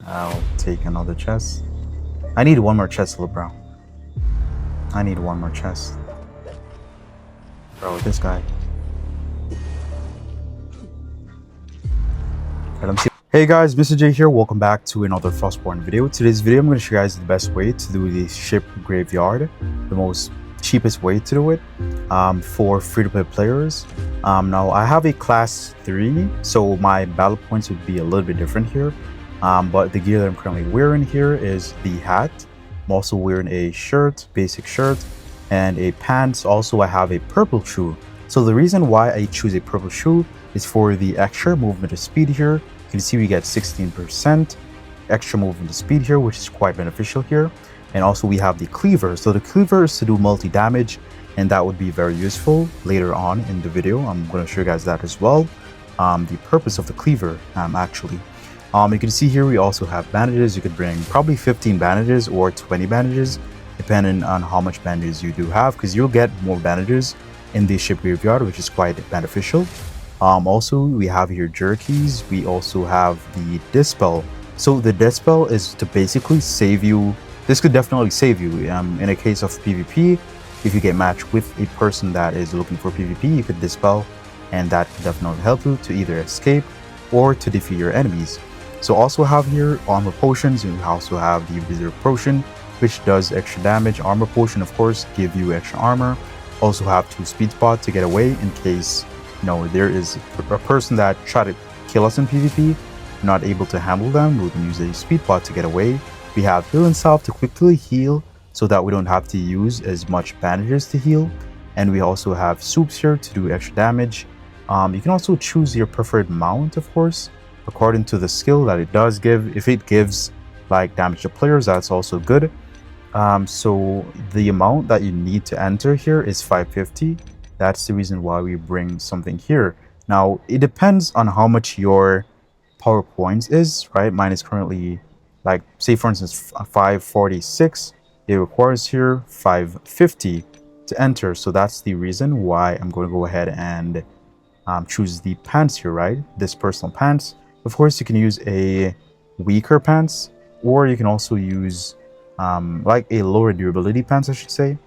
I'll take another chest. I need one more chest, little bro. I need one more chest. Bro, this guy. Alright, let me see. Hey guys, Mr. J here. Welcome back to another Frostborn video. Today's video, I'm going to show you guys the best way to do the ship graveyard, the most cheapest way to do it for free-to-play players. Now, I have a class 3, so my battle points would be a little bit different here. But the gear that I'm currently wearing here is the hat. I'm also wearing a shirt, basic shirt, and a pants. Also, I have a purple shoe. So the reason why I choose a purple shoe is for the extra movement of speed here. You can see we get 16% extra movement of speed here, which is quite beneficial here. And also we have the cleaver. So the cleaver is to do multi-damage, and that would be very useful later on in the video. I'm going to show you guys that as well. The purpose of the cleaver, actually. You can see here we also have bandages. You could bring probably 15 bandages or 20 bandages, depending on how much bandages you do have, because you'll get more bandages in the ship graveyard, which is quite beneficial. Also, we have here jerkies. We also have the dispel. So the dispel is to basically save you. This could definitely save you in a case of PvP. If you get matched with a person that is looking for PvP, you could dispel, and that could definitely help you to either escape or to defeat your enemies. So also have here armor potions, and we also have the visitor potion, which does extra damage. Armor potion, of course, give you extra armor. Also have 2 speed spot to get away in case there is a person that try to kill us in PvP, not able to handle them. We can use a speed pot to get away. We have heal and salve to quickly heal so that we don't have to use as much bandages to heal. And we also have soups here to do extra damage. You can also choose your preferred mount, of course, according to the skill that it does give. If it gives like damage to players, that's also good. So the amount that you need to enter here is 550. That's the reason why we bring something here. Now, it depends on how much your power points is, right? Mine is currently, like, say for instance, 546. It requires here 550 to enter. So that's the reason why I'm going to go ahead and choose the pants here, right? This personal pants. Of course, you can use a weaker pants, or you can also use like a lower durability pants, I should say.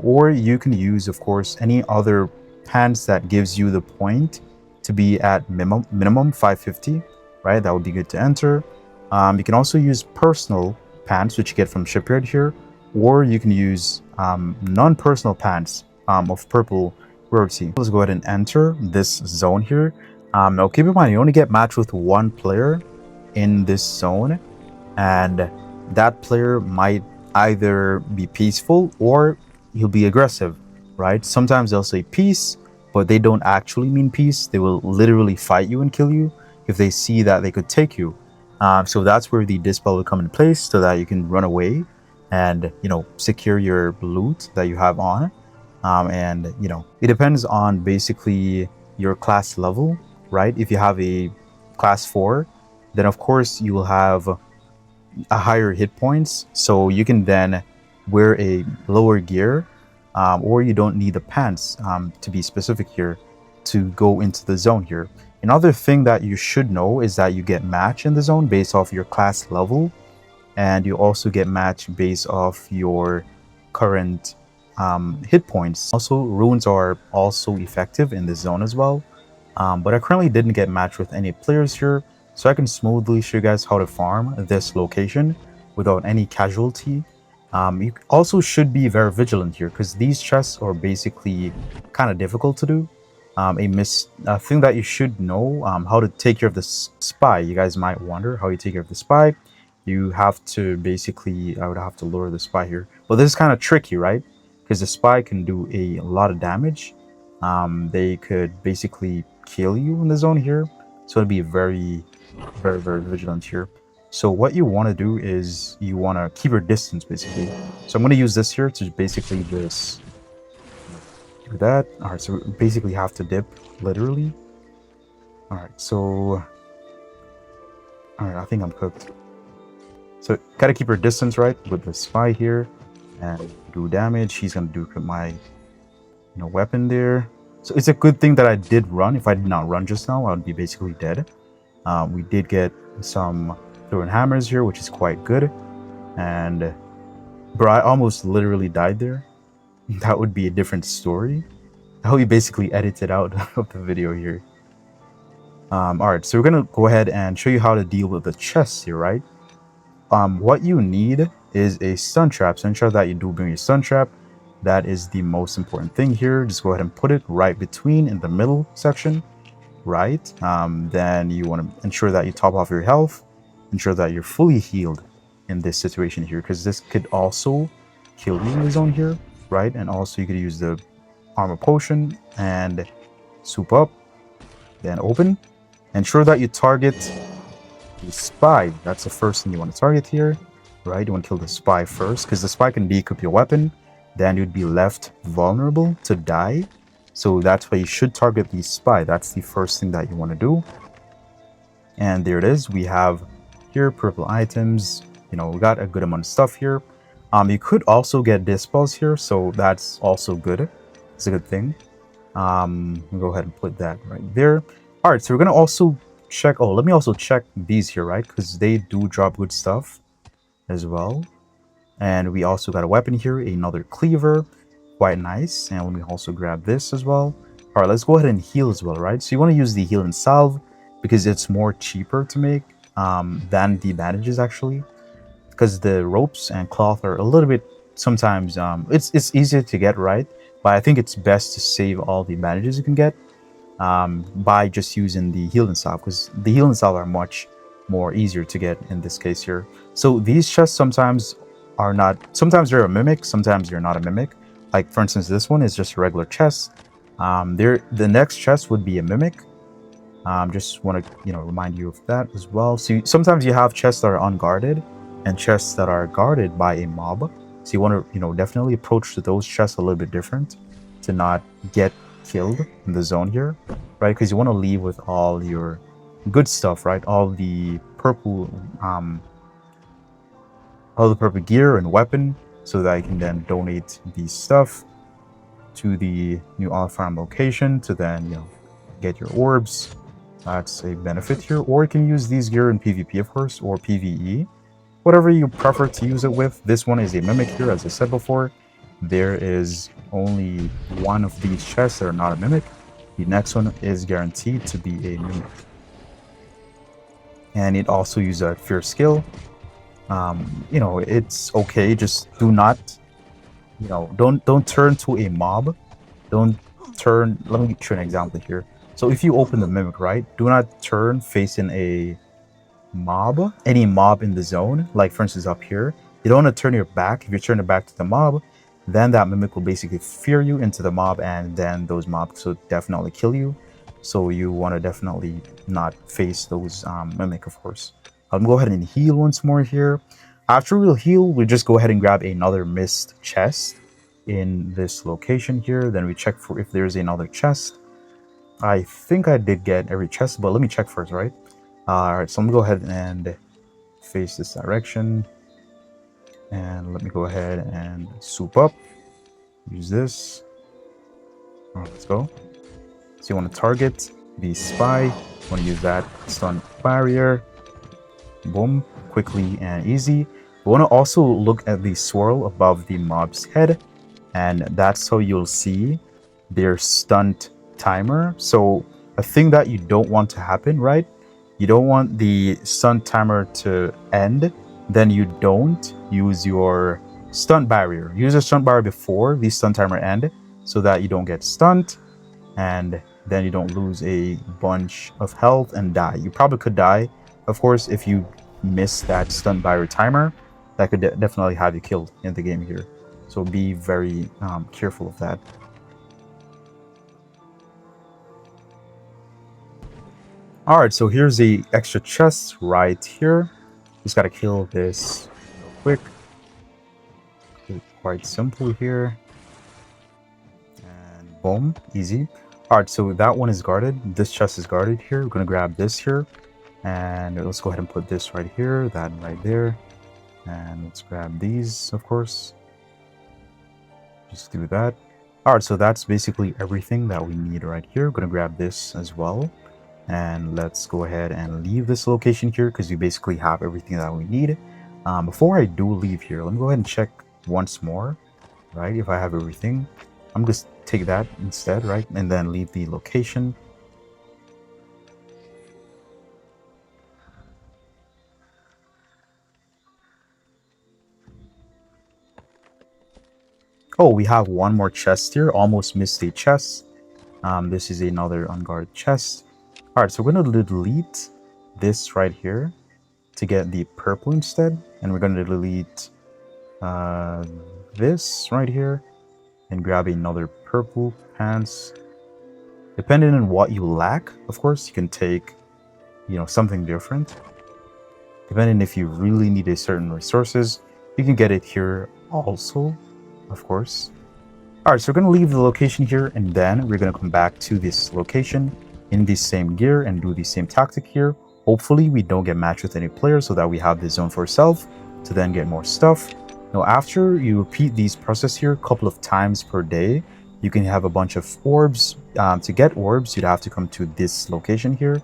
Or you can use, of course, any other pants that gives you the point to be at minimum 550, right? That would be good to enter. You can also use personal pants, which you get from shipyard here, or you can use non-personal pants of purple rarity. Let's go ahead and enter this zone here. Now keep in mind, you only get matched with 1 player in this zone, and that player might either be peaceful or he'll be aggressive, right? Sometimes they'll say peace, but they don't actually mean peace. They will literally fight you and kill you if they see that they could take you. So that's where the dispel will come into place, so that you can run away and secure your loot that you have on. And it depends on basically your class level, right? If you have a class 4, then of course you will have a higher hit points, so you can then wear a lower gear, or you don't need the pants to be specific here to go into the zone here. Another thing that you should know is that you get matched in the zone based off your class level, and you also get matched based off your current hit points. Also, runes are also effective in this zone as well, but I currently didn't get matched with any players here, so I can smoothly show you guys how to farm this location without any casualty. You also should be very vigilant here, because these chests are basically kind of difficult to do. A thing that you should know, how to take care of the spy. You guys might wonder how you take care of the spy. You have to basically, I would have to lure the spy here. But this is kind of tricky, right? Because the spy can do a lot of damage. They could basically kill you in the zone here. So it'd be very, very, very vigilant here. So what you want to do is you want to keep your distance, basically. So I'm going to use this here to basically just do that. All right, so we basically have to dip, literally. All right, so... All right, I think I'm cooked. So got to keep your distance, right, with the spy here. And do damage. He's going to do my weapon there. So it's a good thing that I did run. If I did not run just now, I would be basically dead. We did get some throwing hammers here, which is quite good. And bro, I almost literally died there. That would be a different story. How we basically edited out of the video here. Alright, so we're gonna go ahead and show you how to deal with the chests here, right? What you need is a stun trap. So ensure that you do bring your stun trap. That is the most important thing here. Just go ahead and put it right between in the middle section, right? Then you want to ensure that you top off your health. Ensure that you're fully healed in this situation here, because this could also kill you in the zone here, right? And also you could use the armor potion and soup up, then open. Ensure that you target the spy. That's the first thing you want to target here, right? You want to kill the spy first, because the spy can de-equip your weapon. Then you'd be left vulnerable to die. So that's why you should target the spy. That's the first thing that you want to do. And there it is. We have here purple items. You know, we got a good amount of stuff here. You could also get dispels here, so that's also good. It's a good thing. We'll go ahead and put that right there. All right, so we're gonna also check. Oh, let me also check these here, right? Because they do drop good stuff as well. And we also got a weapon here, another cleaver, quite nice. And let me also grab this as well. All right, let's go ahead and heal as well, right? So you want to use the heal and salve because it's more cheaper to make than the bandages actually, because the ropes and cloth are a little bit sometimes it's easier to get, right? But I think it's best to save all the bandages you can get by just using the heal and salve, because the heal and salve are much more easier to get in this case here. So these chests sometimes are not, sometimes they're a mimic, sometimes they're not a mimic. Like for instance, this one is just a regular chest. The next chest would be a mimic. Just want to remind you of that as well. So sometimes you have chests that are unguarded and chests that are guarded by a mob. So you want to definitely approach to those chests a little bit different to not get killed in the zone here, right? Because you want to leave with all your good stuff, right? All the purple gear and weapon, so that I can then donate the stuff to the new olive farm location to then get your orbs. That's a benefit here. Or you can use these gear in PvP, of course, or PvE, whatever you prefer to use it with. This one is a mimic here, as I said before. There is only one of these chests that are not a mimic. The next one is guaranteed to be a mimic, and it also uses a fear skill. It's okay. Just do not, don't turn to a mob. Don't turn. Let me show you an example here. So if you open the mimic, right, do not turn facing a mob, any mob in the zone. Like for instance up here, you don't want to turn your back. If you turn your back to the mob, then that mimic will basically fear you into the mob, and then those mobs will definitely kill you. So you want to definitely not face those mimic, of course. I'll go ahead and heal once more here. After we'll heal, we just go ahead and grab another mist chest in this location here. Then we check for if there's another chest. I think I did get every chest, but let me check first, right? Alright, so I'm gonna go ahead and face this direction. And let me go ahead and soup up. Use this. Alright, let's go. So you want to target the spy. You want to use that stun barrier. Boom, quickly and easy. We want to also look at the swirl above the mob's head, and that's how you'll see their stunt timer. So a thing that you don't want to happen, right? You don't want the stunt timer to end, then you don't use your stunt barrier. Use a stunt barrier before the stunt timer end, so that you don't get stunned, and then you don't lose a bunch of health and die. You probably could die, of course, if you miss that stun barrier timer. That could definitely have you killed in the game here. So be very careful of that. Alright, so here's the extra chest right here. Just gotta kill this real quick. It's quite simple here. And boom, easy. Alright, so that one is guarded. This chest is guarded here. We're gonna grab this here. And let's go ahead and put this right here, that right there. And let's grab these, of course. Just do that. Alright, so that's basically everything that we need right here. We're gonna grab this as well. And let's go ahead and leave this location here because we basically have everything that we need. Before I do leave here, let me go ahead and check once more, right? If I have everything, I'm just take that instead, right? And then leave the location. Oh, we have one more chest here. Almost missed a chest. This is another unguarded chest. All right, so we're gonna delete this right here to get the purple instead, and we're gonna delete this right here and grab another purple pants. Depending on what you lack, of course, you can take, something different. Depending if you really need a certain resources, you can get it here also, of course. All right, so we're gonna leave the location here, and then we're gonna come back to this location in the same gear and do the same tactic here. Hopefully we don't get matched with any players so that we have the zone for ourselves to then get more stuff. Now, after you repeat these process here a couple of times per day, you can have a bunch of orbs. To get orbs, you'd have to come to this location here,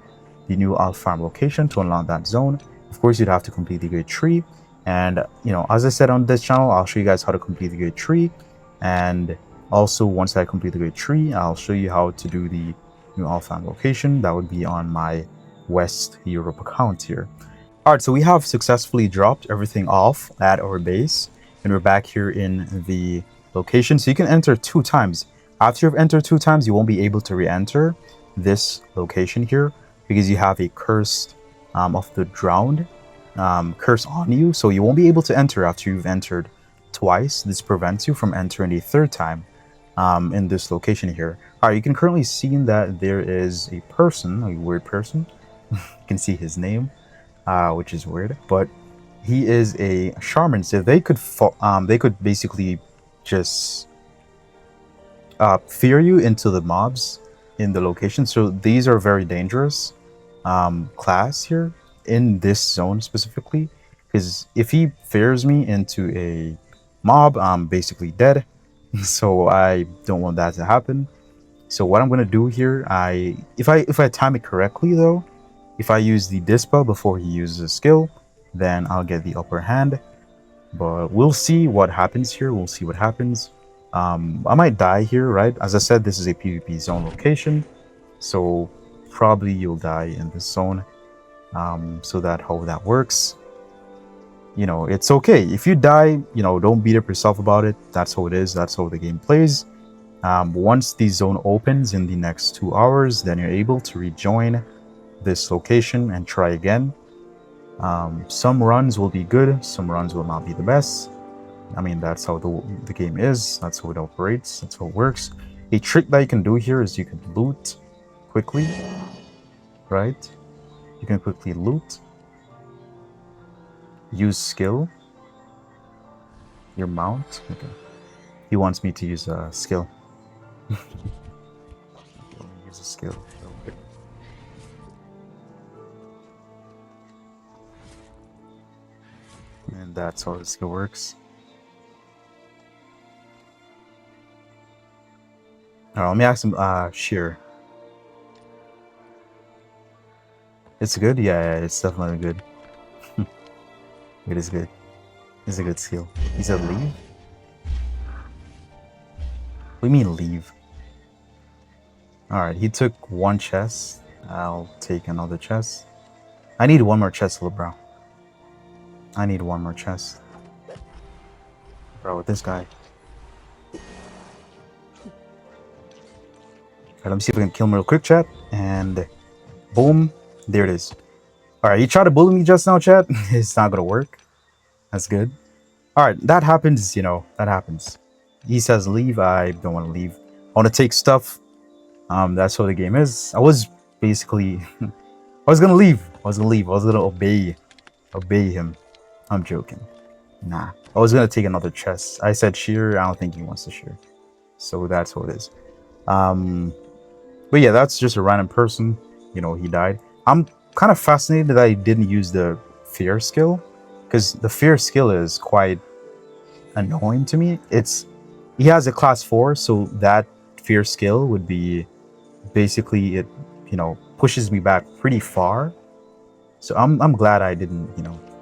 the new Alpha Farm location, to unlock that zone. Of course, you'd have to complete the great tree. And, as I said on this channel, I'll show you guys how to complete the great tree. And also, once I complete the great tree, I'll show you how to do the new Alpha Farm location. That would be on my West Europe account here. All right, so we have successfully dropped everything off at our base, and we're back here in the location. So you can enter 2 times. After you've entered 2 times, you won't be able to re-enter this location here because you have a curse of the drowned curse on you. So you won't be able to enter after you've entered twice. This prevents you from entering a 3rd time in this location here. All right, you can currently see that there is a person, a weird person. You can see his name, which is weird, but he is a shaman. So they could basically just fear you into the mobs in the location. So these are very dangerous class here in this zone specifically, because if he fears me into a mob, I'm basically dead. So I don't want that to happen. So what I'm gonna do here, if I time it correctly though, if I use the dispel before he uses a skill, then I'll get the upper hand. But we'll see what happens here. We'll see what happens. I might die here, right? As I said, this is a PvP zone location, so probably you'll die in this zone. So that how that works. It's okay if you die. Don't beat up yourself about it. That's how it is. That's how the game plays. Once the zone opens in the next 2 hours, then you're able to rejoin this location and try again. Some runs will be good, some runs will not be the best. I mean, that's how the game is. That's how it operates. That's how it works. A trick that you can do here is you can loot quickly, right? You can quickly loot. Use skill. Your mount. Okay. He wants me to use a skill. Use a skill. Okay. And that's how the skill works. Alright, let me ask him, shear. It's good? Yeah, it's definitely good. It is good. It's a good skill. He said leave? What do you mean leave? Alright, he took 1 chest. I'll take another chest. I need 1 more chest, little bro. I need 1 more chest. Bro, with this guy. Alright, let me see if I can kill him real quick, chat. And boom. There it is. Alright, you tried to bully me just now, chat. It's not gonna work. That's good. Alright, that happens, that happens. He says leave. I don't want to leave. I want to take stuff. That's how the game is. I was basically... I was gonna leave. I was gonna obey him. I'm joking. Nah. I was gonna take another chest. I said shear. I don't think he wants to shear. So that's how it is. But yeah, that's just a random person. He died. I'm kind of fascinated that he didn't use the fear skill, because the fear skill is quite annoying to me. He has a class 4, so that fear skill would be basically it, pushes me back pretty far. So I'm glad I didn't,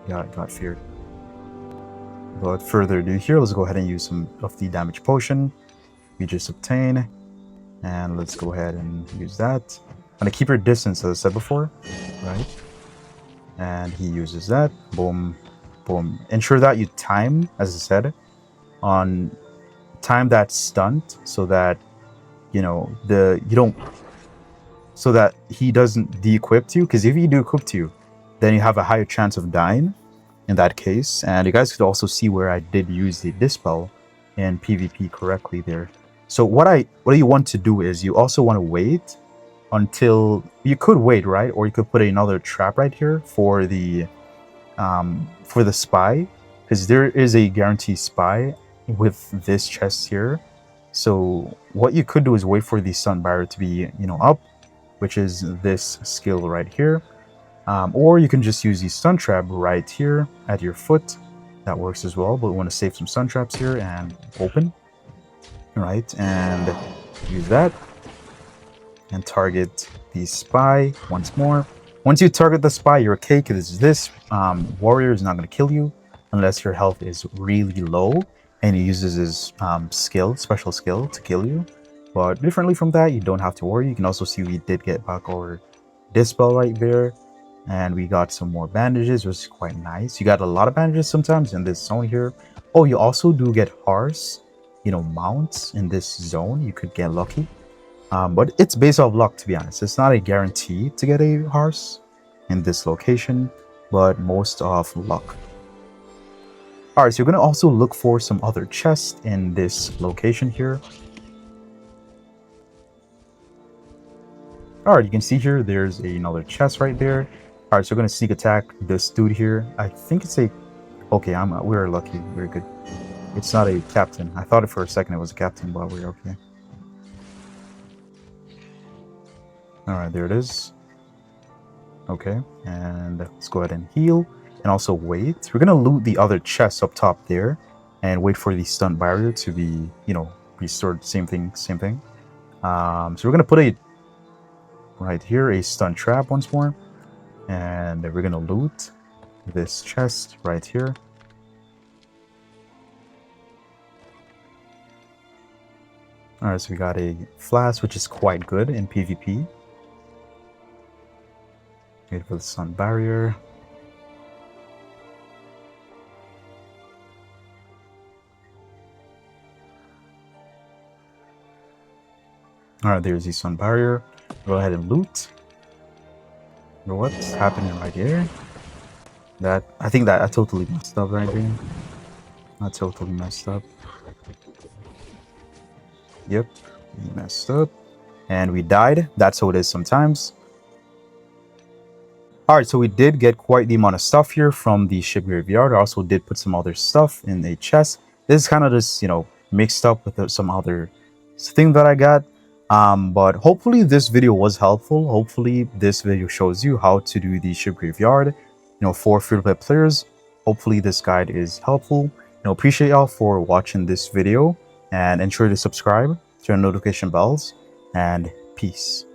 got feared. Without further ado here, let's go ahead and use some of the damage potion we just obtained. And let's go ahead and use that. I'm gonna keep your distance, as I said before, right? And he uses that. Boom, boom. Ensure that you time, as I said, on time that stunt, so that so that he doesn't de-equip you. Because if he de-equip you, then you have a higher chance of dying in that case. And you guys could also see where I did use the dispel in PvP correctly there. So what you want to do is you also want to wait until you could wait, right? Or you could put another trap right here for the spy, because there is a guaranteed spy with this chest here. So what you could do is wait for the stun barrier to be up, which is this skill right here. Or you can just use the stun trap right here at your foot. That works as well, but we want to save some stun traps here and open. Right, and use that. And target the spy once more. Once you target the spy, you're okay, because this warrior is not going to kill you unless your health is really low and he uses his special skill to kill you. But differently from that, you don't have to worry. You can also see we did get back our dispel right there. And we got some more bandages, which is quite nice. You got a lot of bandages sometimes in this zone here. Oh, you also do get horse, mounts in this zone. You could get lucky. But it's based off luck, to be honest. It's not a guarantee to get a horse in this location, but most of luck. Alright, so you're going to also look for some other chests in this location here. Alright, you can see here, there's another chest right there. Alright, so we're going to sneak attack this dude here. I think it's a... Okay, we're lucky. We're good. It's not a captain. I thought it for a second it was a captain, but we're okay. Alright, there it is. Okay, and let's go ahead and heal. And also wait. We're going to loot the other chests up top there. And wait for the stun barrier to be, restored. Same thing. So we're going to put a... right here, a stun trap once more. And we're going to loot this chest right here. Alright, so we got a flask, which is quite good in PvP. Wait for the stun barrier. Alright, there's the stun barrier. Go ahead and loot. What's happening right here? I think that I totally messed up right there. I totally messed up. Yep, we messed up. And we died. That's how it is sometimes. Alright, so we did get quite the amount of stuff here from the ship graveyard. I also did put some other stuff in a chest. This is kind of just, mixed up with some other thing that I got. But hopefully this video was helpful. Hopefully this video shows you how to do the ship graveyard, for free-to-play players. Hopefully this guide is helpful. Appreciate y'all for watching this video, and ensure to subscribe, turn on notification bells, and peace.